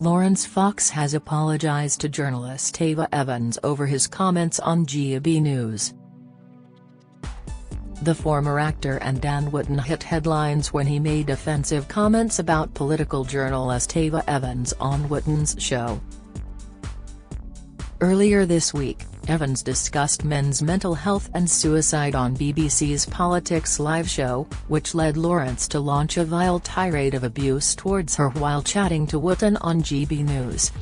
Laurence Fox has apologized to journalist Ava Evans over his comments on GB News. The former actor and Dan Wootton hit headlines when he made offensive comments about political journalist Ava Evans on Wootton's show. Earlier this week, Evans discussed men's mental health and suicide on BBC's Politics Live show, which led Laurence to launch a vile tirade of abuse towards her while chatting to Wootton on GB News.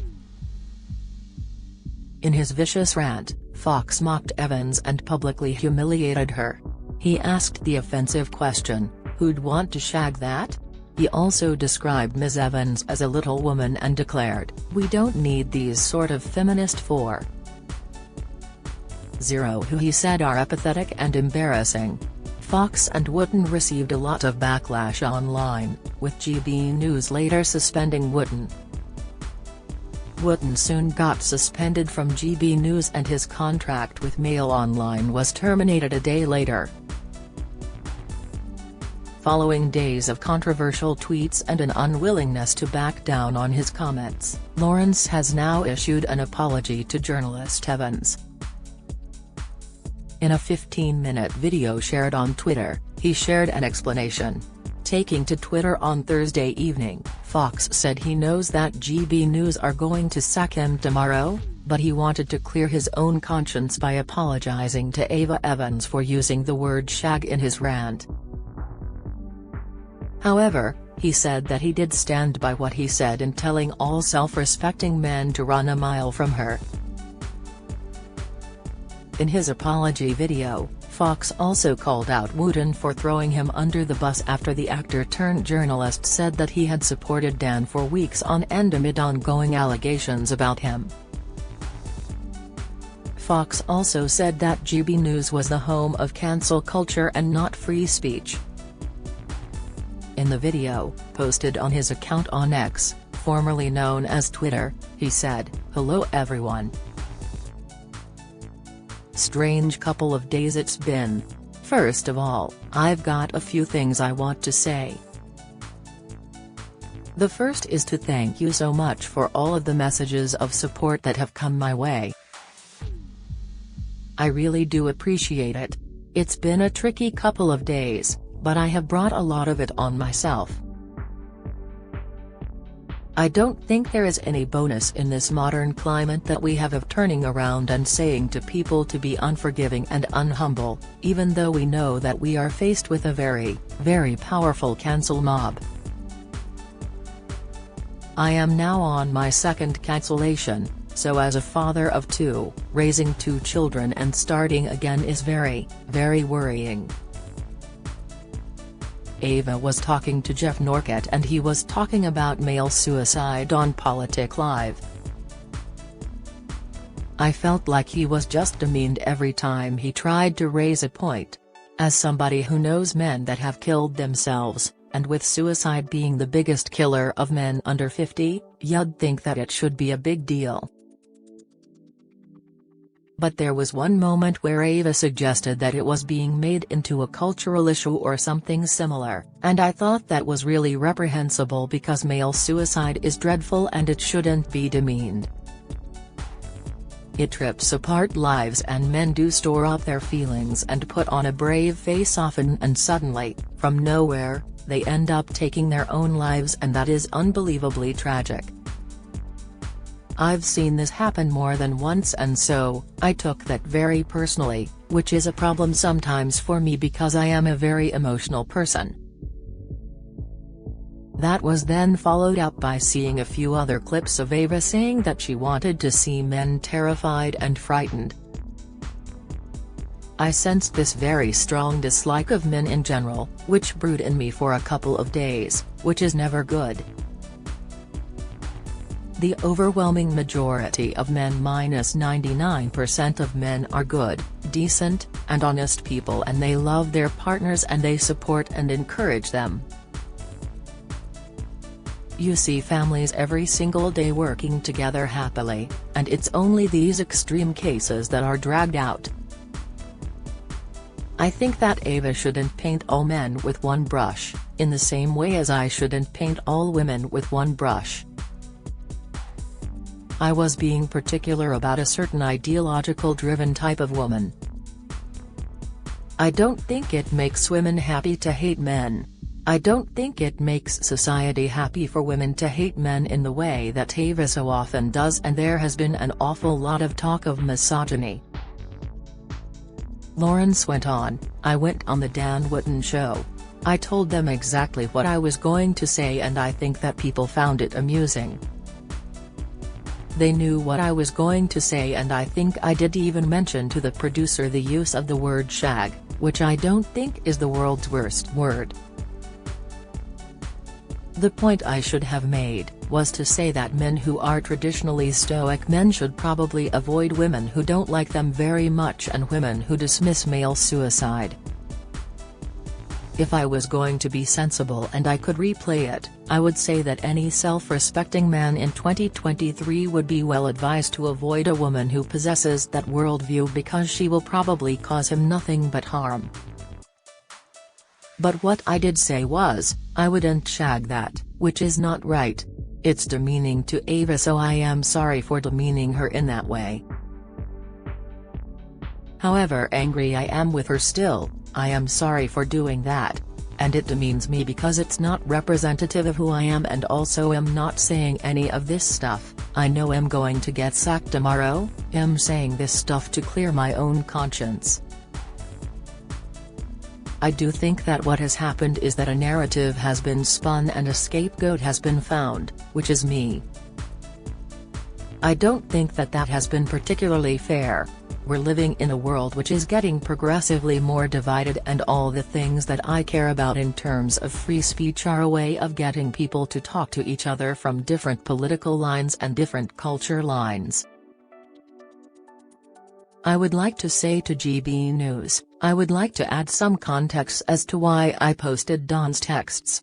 In his vicious rant, Fox mocked Evans and publicly humiliated her. He asked the offensive question, "Who'd want to shag that?" He also described Ms. Evans as a little woman and declared, "We don't need these sort of feminist for who he said are apathetic and embarrassing." Fox and Wootton received a lot of backlash online, with GB News later suspending Wootton. Wootton soon got suspended from GB News and his contract with Mail Online was terminated a day later. Following days of controversial tweets and an unwillingness to back down on his comments, Laurence has now issued an apology to journalist Evans. In a 15-minute video shared on Twitter, he shared an explanation. Taking to Twitter on Thursday evening, Fox said he knows that GB News are going to sack him tomorrow, but he wanted to clear his own conscience by apologizing to Ava Evans for using the word shag in his rant. However, he said that he did stand by what he said in telling all self-respecting men to run a mile from her. In his apology video, Fox also called out Wootton for throwing him under the bus after the actor-turned-journalist said that he had supported Dan for weeks on end amid ongoing allegations about him. Fox also said that GB News was the home of cancel culture and not free speech. In the video, posted on his account on X, formerly known as Twitter, he said, "Hello everyone. Strange couple of days it's been. First of all, I've got a few things I want to say. The first is to thank you so much for all of the messages of support that have come my way. I really do appreciate it. It's been a tricky couple of days, but I have brought a lot of it on myself. I don't think there is any bonus in this modern climate that we have of turning around and saying to people to be unforgiving and unhumble, even though we know that we are faced with a very, very powerful cancel mob. I am now on my second cancellation, so as a father of two, raising two children and starting again is very, very worrying." Ava was talking to Jeff Norcott and he was talking about male suicide on Politics Live. I felt like he was just demeaned every time he tried to raise a point. As somebody who knows men that have killed themselves, and with suicide being the biggest killer of men under 50, you'd think that it should be a big deal. But there was one moment where Ava suggested that it was being made into a cultural issue or something similar, and I thought that was really reprehensible because male suicide is dreadful and it shouldn't be demeaned. It rips apart lives and men do store up their feelings and put on a brave face often and suddenly, from nowhere, they end up taking their own lives and that is unbelievably tragic. I've seen this happen more than once and so, I took that very personally, which is a problem sometimes for me because I am a very emotional person. That was then followed up by seeing a few other clips of Ava saying that she wanted to see men terrified and frightened. I sensed this very strong dislike of men in general, which brewed in me for a couple of days, which is never good. The overwhelming majority of men -99% of men are good, decent, and honest people and they love their partners and they support and encourage them. You see families every single day working together happily, and it's only these extreme cases that are dragged out. I think that Ava shouldn't paint all men with one brush, in the same way as I shouldn't paint all women with one brush. I was being particular about a certain ideological-driven type of woman. I don't think it makes women happy to hate men. I don't think it makes society happy for women to hate men in the way that Ava so often does, and there has been an awful lot of talk of misogyny." Laurence went on, "I went on the Dan Wootton show. I told them exactly what I was going to say, and I think that people found it amusing. They knew what I was going to say, and I think I did even mention to the producer the use of the word shag, which I don't think is the world's worst word. The point I should have made was to say that men who are traditionally stoic men should probably avoid women who don't like them very much and women who dismiss male suicide. If I was going to be sensible and I could replay it, I would say that any self-respecting man in 2023 would be well advised to avoid a woman who possesses that worldview, because she will probably cause him nothing but harm. But what I did say was, I wouldn't shag that, which is not right. It's demeaning to Ava, so I am sorry for demeaning her in that way. However angry I am with her still, I am sorry for doing that. And it demeans me because it's not representative of who I am, and also I'm not saying any of this stuff. I know I'm going to get sacked tomorrow. I'm saying this stuff to clear my own conscience. I do think that what has happened is that a narrative has been spun and a scapegoat has been found, which is me. I don't think that that has been particularly fair. We're living in a world which is getting progressively more divided, and all the things that I care about in terms of free speech are a way of getting people to talk to each other from different political lines and different culture lines. I would like to say to GB News, I would like to add some context as to why I posted Dan's texts.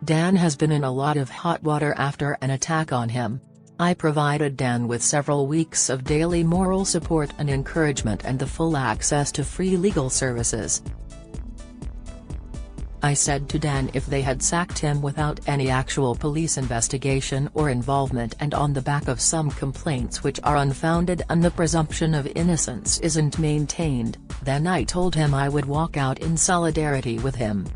Dan has been in a lot of hot water after an attack on him. I provided Dan with several weeks of daily moral support and encouragement and the full access to free legal services. I said to Dan if they had sacked him without any actual police investigation or involvement and on the back of some complaints which are unfounded and the presumption of innocence isn't maintained, then I told him I would walk out in solidarity with him.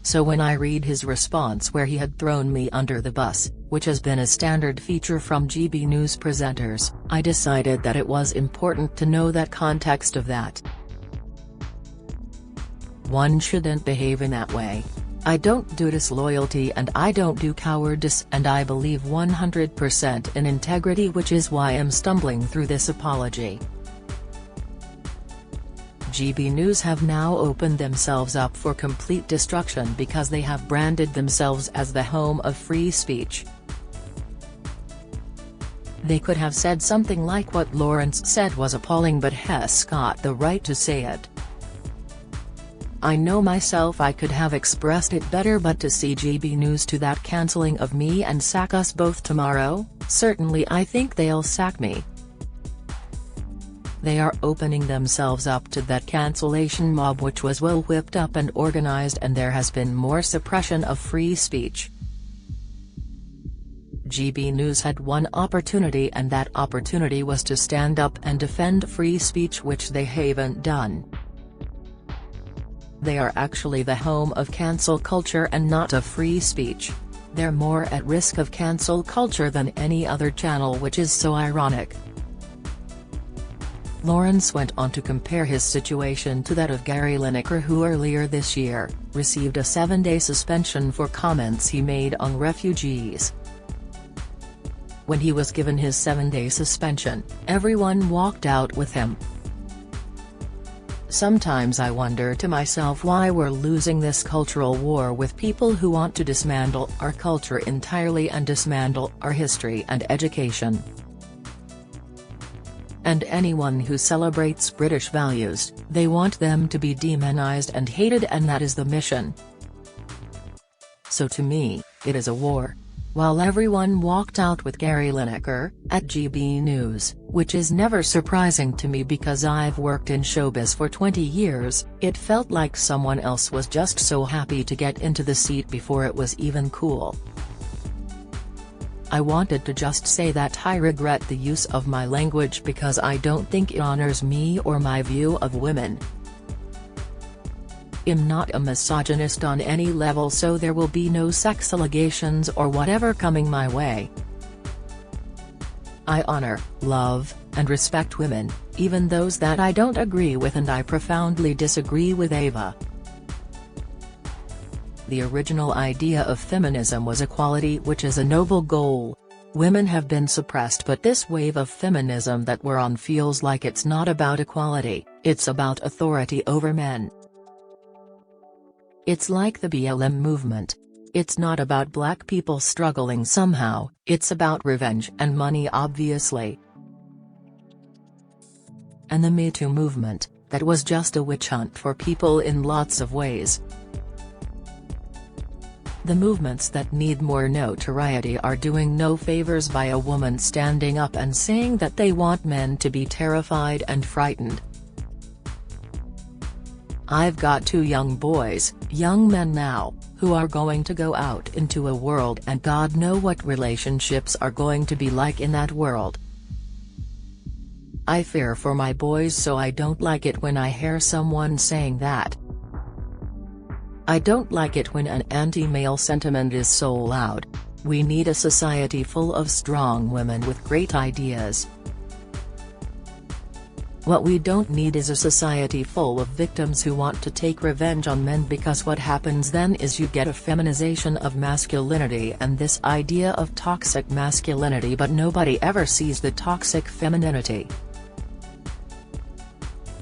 So when I read his response where he had thrown me under the bus, which has been a standard feature from GB News presenters, I decided that it was important to know that context of that. One shouldn't behave in that way. I don't do disloyalty and I don't do cowardice, and I believe 100% in integrity, which is why I'm stumbling through this apology. GB News have now opened themselves up for complete destruction because they have branded themselves as the home of free speech. They could have said something like what Laurence said was appalling, but Hess got the right to say it. I know myself I could have expressed it better, but to see GB News to that cancelling of me and sack us both tomorrow, certainly I think they'll sack me. They are opening themselves up to that cancellation mob which was well whipped up and organized, and there has been more suppression of free speech. GB News had one opportunity, and that opportunity was to stand up and defend free speech, which they haven't done. They are actually the home of cancel culture and not of free speech. They're more at risk of cancel culture than any other channel, which is so ironic. Laurence went on to compare his situation to that of Gary Lineker, who earlier this year, received a 7-day suspension for comments he made on refugees. When he was given his 7-day suspension, everyone walked out with him. Sometimes I wonder to myself why we're losing this cultural war with people who want to dismantle our culture entirely and dismantle our history and education. And anyone who celebrates British values, they want them to be demonized and hated, and that is the mission. So to me, it is a war. While everyone walked out with Gary Lineker, at GB News, which is never surprising to me because I've worked in showbiz for 20 years, it felt like someone else was just so happy to get into the seat before it was even cool. I wanted to just say that I regret the use of my language because I don't think it honors me or my view of women. I'm not a misogynist on any level, so there will be no sex allegations or whatever coming my way. I honor, love, and respect women, even those that I don't agree with, and I profoundly disagree with Ava. The original idea of feminism was equality, which is a noble goal. Women have been suppressed, but this wave of feminism that we're on feels like it's not about equality, it's about authority over men. It's like the BLM movement. It's not about black people struggling somehow, it's about revenge and money, obviously. And the Me Too movement, that was just a witch hunt for people in lots of ways. The movements that need more notoriety are doing no favors by a woman standing up and saying that they want men to be terrified and frightened. I've got 2 young boys, young men now, who are going to go out into a world, and God knows what relationships are going to be like in that world. I fear for my boys, so I don't like it when I hear someone saying that. I don't like it when an anti-male sentiment is so loud. We need a society full of strong women with great ideas. What we don't need is a society full of victims who want to take revenge on men, because what happens then is you get a feminization of masculinity and this idea of toxic masculinity, but nobody ever sees the toxic femininity.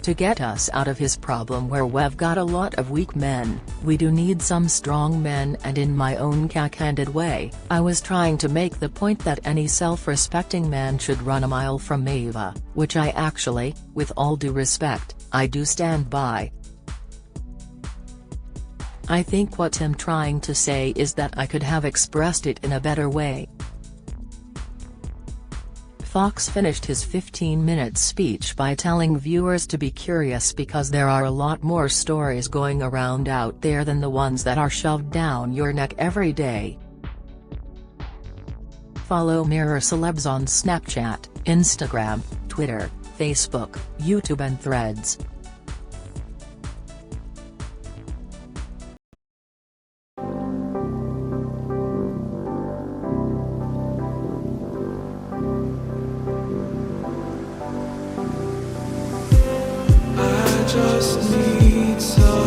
To get us out of his problem where we've got a lot of weak men, we do need some strong men, and in my own cack-handed way, I was trying to make the point that any self-respecting man should run a mile from Ava, which I actually, with all due respect, I do stand by. I think what I'm trying to say is that I could have expressed it in a better way. Fox finished his 15-minute speech by telling viewers to be curious because there are a lot more stories going around out there than the ones that are shoved down your neck every day. Follow Mirror Celebs on Snapchat, Instagram, Twitter, Facebook, YouTube and Threads. Just need some